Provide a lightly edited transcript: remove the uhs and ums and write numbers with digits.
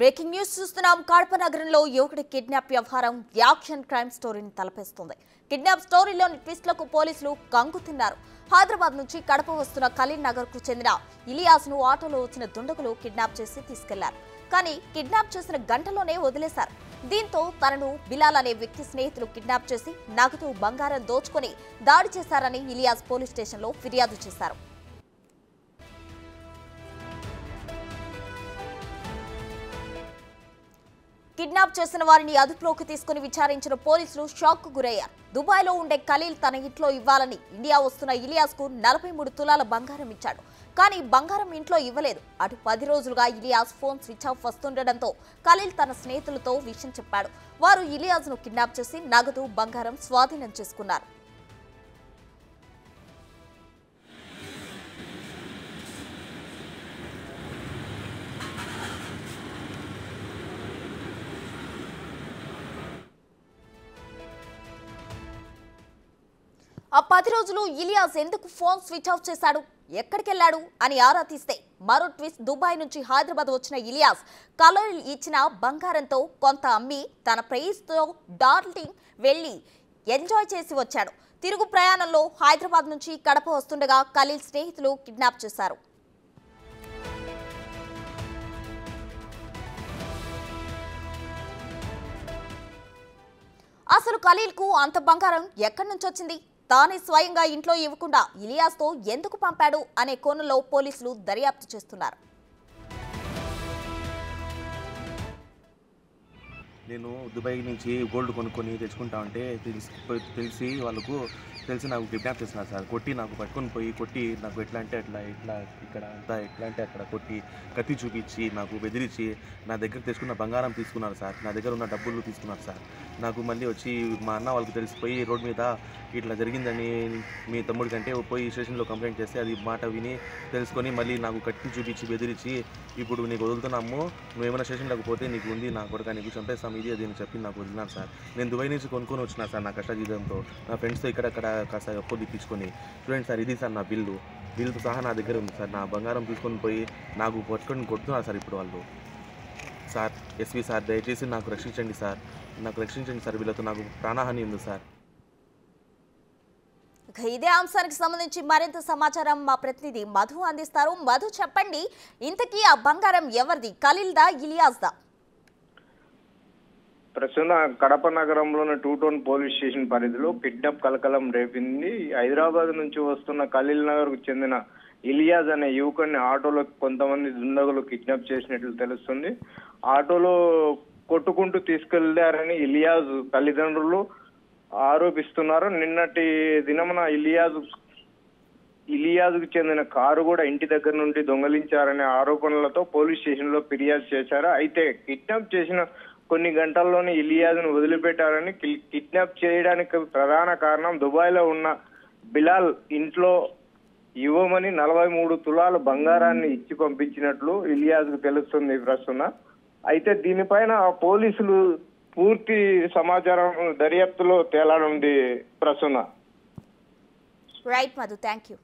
Breaking news చూస్తున్నాం. కడప నగరంలో యువకుడి కిడ్నాప్ వ్యవహారం యాక్షన్ క్రైమ్ స్టోరీని తలపిస్తుంది. కిడ్నాప్ స్టోరీలోని ట్విస్ట్లకు పోలీసులు కంగుతిన్నారు. హైదరాబాద్ నుంచి కడప వస్తున్న ఖలీల్ నగర్ కు చెందిన ఇలియాస్ను ఆటోలో వచ్చిన దుండగులు కిడ్నాప్ చేసి తీసుకెళ్లారు. కానీ కిడ్నాప్ చేసిన గంటలోనే వదిలేశారు. దీంతో తనను బిలాల్ అనే వ్యక్తి స్నేహితులు కిడ్నాప్ చేసి నగదు బంగారం దోచుకొని దాడి చేశారని ఇలియాస్ పోలీస్ స్టేషన్లో ఫిర్యాదు చేశారు. కిడ్నాప్ చేసిన వారిని అదుపులోకి తీసుకుని విచారించిన పోలీసులు షాక్ కు గురయ్యారు. దుబాయ్లో ఉండే ఖలీల్ తన ఇంట్లో ఇవ్వాలని ఇండియా వస్తున్న ఇలియాస్ కు 43 తులాల బంగారం ఇచ్చాడు. కానీ బంగారం ఇంట్లో ఇవ్వలేదు. అటు 10 రోజులుగా ఇలియాస్ ఫోన్ స్విచ్ ఆఫ్ వస్తుండటంతో ఖలీల్ తన స్నేహితులతో విషయం చెప్పాడు. వారు ఇలియాస్ ను కిడ్నాప్ చేసి నగదు బంగారం స్వాధీనం చేసుకున్నారు. ఆ 10 రోజులు ఇలియాస్ ఎందుకు ఫోన్ స్విచ్ ఆఫ్ చేశాడు, ఎక్కడికెళ్లాడు అని ఆరా తీస్తే మరో ట్విస్ట్. దుబాయ్ నుంచి హైదరాబాద్ వచ్చిన ఇలియాస్ ఖలీల్ ఇచ్చిన బంగారంతో కొంత అమ్మి తన ప్రేయస్తో డార్లింగ్ వెళ్లి ఎంజాయ్ చేసి వచ్చాడు. తిరుగు ప్రయాణంలో హైదరాబాద్ నుంచి కడప వస్తుండగా ఖలీల్ స్నేహితులు కిడ్నాప్ చేశారు. అసలు ఖలీల్ కు అంత బంగారం ఎక్కడి నుంచి వచ్చింది, తానే స్వయంగా ఇంట్లో ఇవ్వకుండా ఇలియాస్తో ఎందుకు పంపాడు అనే కోణంలో పోలీసులు దర్యాప్తు చేస్తున్నారు. నేను దుబాయ్ నుంచి గోల్డ్ కొనుక్కొని తెచ్చుకుంటా ఉంటే తెలిసి నాకు కిడ్నాప్ చేస్తున్నారు సార్. కొట్టి నాకు పట్టుకొని కొట్టి నాకు ఎట్లా అంటే అట్లా ఇక్కడ అంతా ఎట్లా అంటే అక్కడ కొట్టి కత్తి చూపించి నాకు బెదిరించి నా దగ్గర తెచ్చుకున్న బంగారం తీసుకున్నారు సార్. నా దగ్గర ఉన్న డబ్బులు తీసుకున్నారు సార్. నాకు మళ్ళీ వచ్చి మా అన్న వాళ్ళకి తెలిసిపోయి రోడ్ మీద ఇట్లా జరిగిందని మీ తమ్ముడి కంటే పోయి స్టేషన్లో కంప్లైంట్ చేస్తే అది మాట విని తెలుసుకొని మళ్ళీ నాకు కత్తి చూపించి బెదిరించి ఇప్పుడు నీకు వదులుతున్నాము, నువ్వు ఏమైనా స్టేషన్లోకి పోతే నీకు ఉంది నా కొడుకు నీకు చంపేస్తాం ఇది అది అని చెప్పి నాకు వదిలినారు సార్. నేను దుబాయ్ నుంచి కొనుక్కొని వచ్చినా సార్ నా కష్టజీవితంతో, నా ఫ్రెండ్స్తో ఇక్కడక్కడ కాస్త అప్పు దిప్పించుకొని. చూడండి సార్, ఇది సార్ నా బిల్లుతో సహా నా దగ్గర ఉంది సార్. నా బంగారం తీసుకొని పోయి నాకు పట్టుకొని కొడుతున్నారు సార్ ఇప్పుడు వాళ్ళు. సార్ ఎస్పీ సార్, దయచేసి నాకు రక్షించండి సార్, వీళ్ళతో నాకు ప్రాణహాని ఉంది సార్. ఇదే అంశానికి సంబంధించి మరింత సమాచారం మా ప్రతినిధి మధు అందిస్తారు. మధు, చెప్పండి, ఇంతకీ ఆ బంగారం ఎవరిది, ఖలీల్దా ఇలియాస్దా? ప్రస్తుతం కడప నగరంలోని 2 టౌన్ పోలీస్ స్టేషన్ పరిధిలో కిడ్నాప్ కలకలం రేపింది. హైదరాబాద్ నుంచి వస్తున్న ఖలీల్ నగర్ కు చెందిన ఇలియాస్ అనే యువకుడిని ఆటోలో కొంతమంది దుండగులు కిడ్నాప్ చేసినట్లు తెలుస్తుంది. ఆటోలో కొట్టుకుంటూ తీసుకెళ్లారని ఇలియాస్ తల్లిదండ్రులు ఆరోపిస్తున్నారు. నిన్నటి దినమున ఇలియాస్కు చెందిన కారు కూడా ఇంటి దగ్గర నుండి దొంగలించారనే ఆరోపణలతో పోలీస్ స్టేషన్ లో ఫిర్యాదు చేశారు. అయితే కిడ్నాప్ చేసిన కొన్ని గంటల్లోనే ఇలియాస్ను వదిలిపెట్టారని, కిడ్నాప్ చేయడానికి ప్రధాన కారణం దుబాయ్ లో ఉన్న బిలాల్ ఇంట్లో ఇవ్వమని 43 తులాల బంగారాన్ని ఇచ్చి పంపించినట్లు ఇలియాస్కు తెలుస్తుంది ప్రస్తుతం. అయితే దీనిపైన పోలీసులు పూర్తి సమాచారం దర్యాప్తులో తేలానుంది ప్రస్తుతం. Right Madhu, thank you.